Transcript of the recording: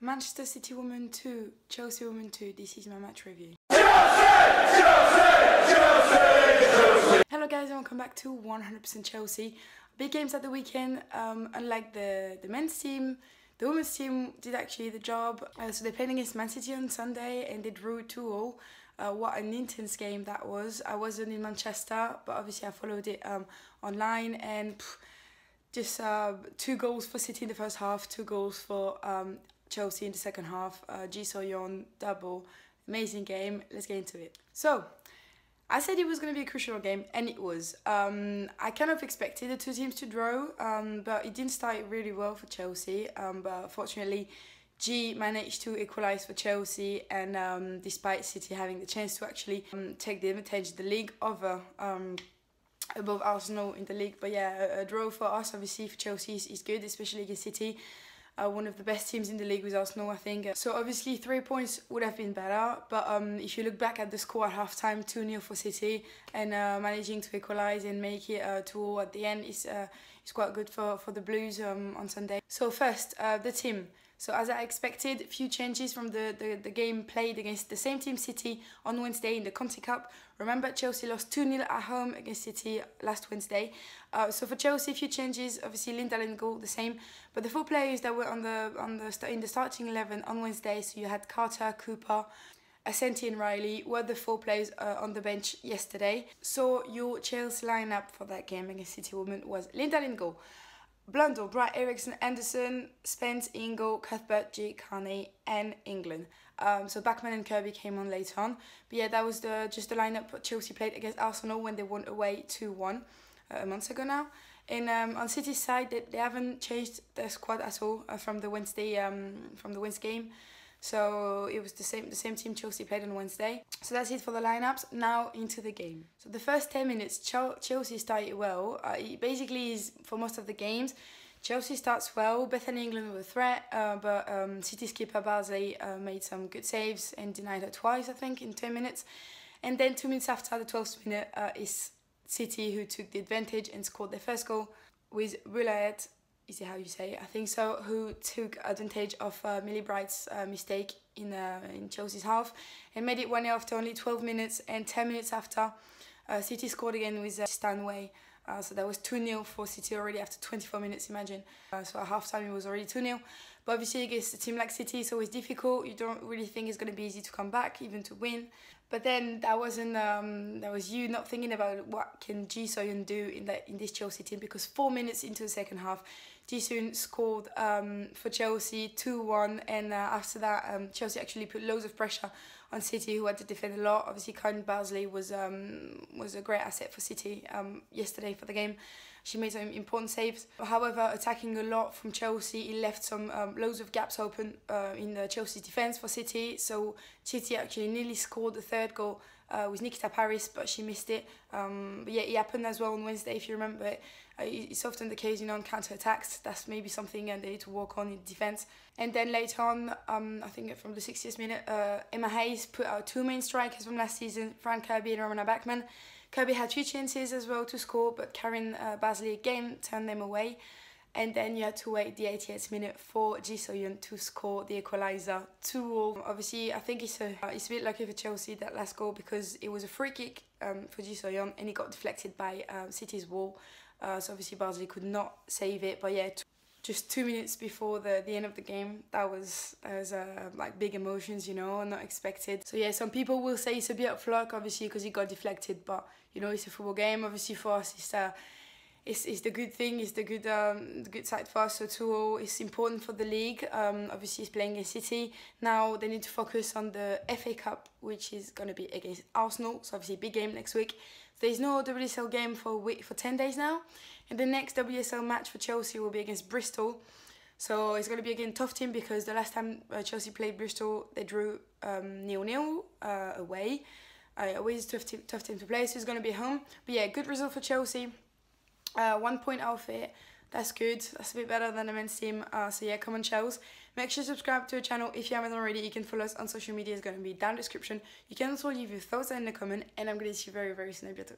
Manchester City Women 2, Chelsea Women 2, this is my match review. Hello guys and welcome back to 100% Chelsea. Big games at the weekend. Unlike the men's team, the women's team did actually the job. So they played against Man City on Sunday and they drew 2-2. What an intense game that was. I wasn't in Manchester, but obviously I followed it online, and just 2 goals for City in the first half, 2 goals for Chelsea in the second half. Ji So-yeon double. Amazing game. Let's get into it. So I said it was going to be a crucial game, and it was. I kind of expected the two teams to draw, but it didn't start really well for Chelsea. But fortunately, G managed to equalise for Chelsea, and despite City having the chance to actually take the advantage of the league over above Arsenal in the league. But yeah, a draw for us, obviously, for Chelsea is good, especially against City. One of the best teams in the league with Arsenal, I think. So obviously 3 points would have been better, but if you look back at the score at half-time, 2-0 for City, and managing to equalise and make it 2-0 at the end is quite good for the Blues on Sunday. So first, the team. So as I expected, few changes from the game played against the same team, City, on Wednesday in the Conti Cup. Remember, Chelsea lost 2-0 at home against City last Wednesday. So for Chelsea, few changes. Obviously, Lindelof and goal the same, but the 4 players that were in the starting 11 on Wednesday. So you had Carter, Cooper, Asante and Riley were the 4 players on the bench yesterday. So your Chelsea lineup for that game against City Women was Lindelof in goal, Blundell, Bright, Eriksson, Anderson, Spence, Ingo, Cuthbert, G, Carney, and England. So Bachmann and Kirby came on later on. But yeah, that was just the lineup Chelsea played against Arsenal when they won away 2-1 a month ago now. And on City's side, they haven't changed their squad at all from the Wednesday game. So it was the same team Chelsea played on Wednesday. So that's it for the lineups. Now into the game. So the first 10 minutes, Chelsea started well. It basically is for most of the games. Chelsea starts well. Bethany England with a threat, but City's keeper Barsley made some good saves and denied her twice, I think, in 10 minutes. And then 2 minutes after the 12th minute is City who took the advantage and scored their first goal with Rulayet. Is it how you say it? I think so. Who took advantage of Millie Bright's mistake in Chelsea's half and made it 1-0 after only 12 minutes, and 10 minutes after City scored again with Stanway. So that was 2-0 for City already after 24 minutes, imagine. So at half-time it was already 2-0. But obviously against a team like City it's always difficult. You don't really think it's going to be easy to come back, even to win. But then that was you not thinking about what can Ji So-yeon do in this Chelsea team, because 4 minutes into the second half, Ji So-yeon scored for Chelsea 2-1, and after that Chelsea actually put loads of pressure on City, who had to defend a lot. Obviously, Karen Barsley was a great asset for City yesterday for the game. She made some important saves. However, attacking a lot from Chelsea, it left some loads of gaps open in the Chelsea defence for City. So City actually nearly scored the 3rd goal with Nikita Paris, but she missed it. But yeah, it happened as well on Wednesday, if you remember it. It's often the case, on counter-attacks. That's maybe something they need to work on in defence. And then later on, I think from the 60th minute, Emma Hayes put out 2 main strikers from last season, Fran Kirby and Romana Bachmann. Kirby had 2 chances as well to score, but Karen Barsley again turned them away. And then you had to wait the 88th minute for Ji So-yeon to score the equaliser 2-2. Obviously, I think it's a bit lucky for Chelsea, that last goal, because it was a free kick for Ji So-yeon and it got deflected by City's wall. So obviously Barsley could not save it. But yeah, just 2 minutes before the end of the game, that was like big emotions, not expected. So yeah, some people will say it's a bit of luck, obviously, because it got deflected, but it's a football game. Obviously for us, it's the good thing, it's the good side for us. So 2-0 is important for the league. Obviously it's playing against City. Now they need to focus on the FA Cup, which is going to be against Arsenal. So obviously big game next week. There's no WSL game for 10 days now. And the next WSL match for Chelsea will be against Bristol. So it's going to be again tough team, because the last time Chelsea played Bristol, they drew 0-0 away. Always tough team to play, so it's going to be home. But yeah, good result for Chelsea. 1 point out of it. That's good. That's a bit better than the men's team. So yeah, come on, Chelsea. Make sure to subscribe to our channel if you haven't already. You can follow us on social media. It's going to be down in the description. You can also leave your thoughts in the comment. And I'm going to see you very, very soon. À bientôt.